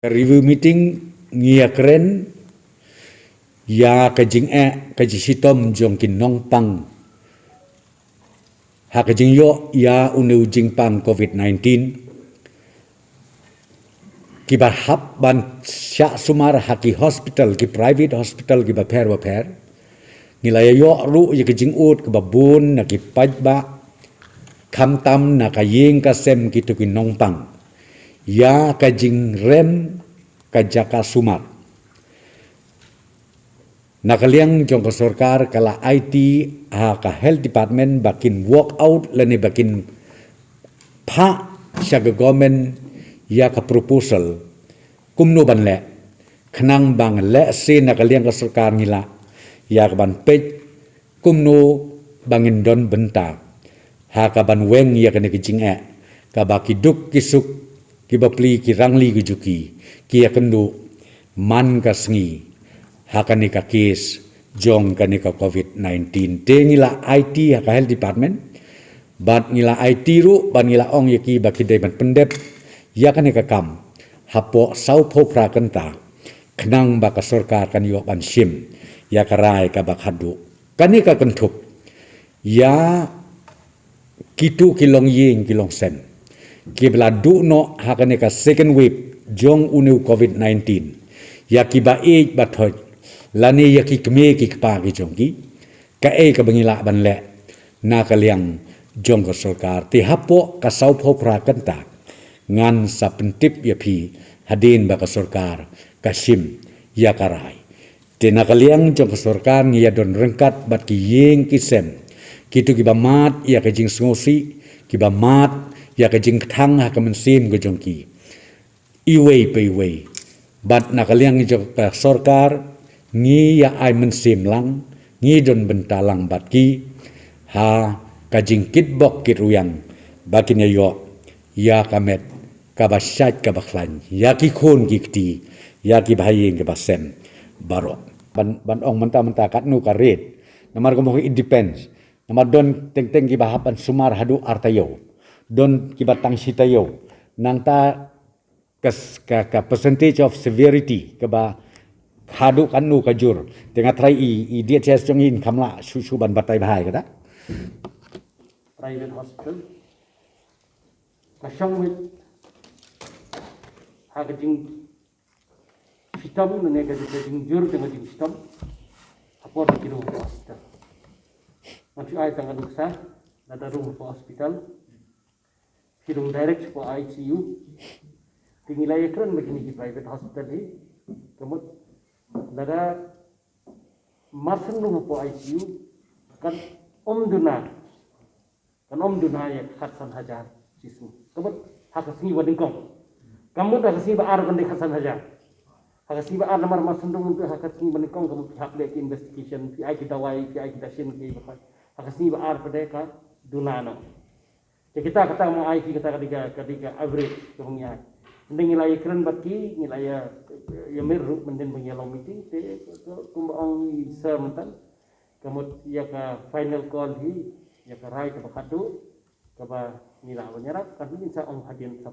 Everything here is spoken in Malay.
Review meeting ngia keren ya kajing kajisitom jong kinong pang ha kajing yo ya unu jing pang COVID-19 kibar hap ban sya sumar haki hospital ki private hospital ki baper nilai yo ru ya kajing ut ke babun na ki pajba kamtam na kayeng kasem kitu kinong pang ya kajing rem kajaka sumar nakaliang jong ke sarkar kala IT ha ka health department bakin work out lani bakin pha syaga government ya ka proposal kumno ban le khnang bang le se nakaliang ke sarkar ngila ya ka ban pej kumno bangin don benta ha ka ban weng ya ka ne kijing ka ba kiduk kisuk ki bapli ki rangli ki juki ki akendu man ka sngi hakani ka case jong kani ka COVID-19 te ngila IT ha ka health department bat ngila IT ru ban ngila ong yaki baki dai ban pendep ya kani ka kam hapo sau pho pra kanta khnang ba ka sarkar kan yo ban sim ya karai ka bakhadu kani ka kentup ya kitu kilong ying kilong sem kibla du no hakane ka second wave jong unu COVID-19 ya kiba e bathoj lani ya ki kme ki kpa ki jong ki ka e ka bangila ban le na ka liang jong ka sarkar ti hapo ka sau pho pra kanta ngan sa pentip ya phi hadin ba ka sarkar ka sim ya karai te na ka liang jong ka sarkar ngi ya don rengkat bat ki yeng ki sem kitu kiba mat ya ka jing ngosi kiba mat ya ka jing thang ha ka mensim go jongki iwei pe wei bat nakaliang jo ka sarkar ngi ya ai mensim lang ngi don bentalang bat ki ha ka jing kit bok kit ruyang bakin yo ya kamet ka basyat ka bakhlan ya ki khon ki kti ya ki bhayeng ke basem baro ban ong menta kat nu ka red namar ko mo it depends namar don teng ki bahapan sumar hadu artayo don kibatang sitayo nang ta ka percentage of severity ke ba hadu kanu kajur tengah try I dia ches jongin kamla susu ban batai bahai kata private hospital kasong with hagajing sistem ne gajing jur dengan jing sistem apa kira hospital nanti ai tanggal duksa ada room for hospital hidung direct for ICU tinggal aja kan begini di private hospital ni kemudian ada masan room for ICU kan duna ya khasan hajar jisu kemudian hakasni wading kong kamu dah kasih baar kan di khasan hajar hakasni baar namar masan room untuk hakasni wading kong kemudian hak lek investigation PI kita wai PI kita shin ke hakasni baar pada ka dunano kita kata mau IT kita ketika average kemudian nilai keren baki nilai ya meru menden mengelong meeting te kumbang sementan kemudian ya ka final call hi ya ka rai ka bakadu ka ba nila banyarap kan minsa ong hadian sa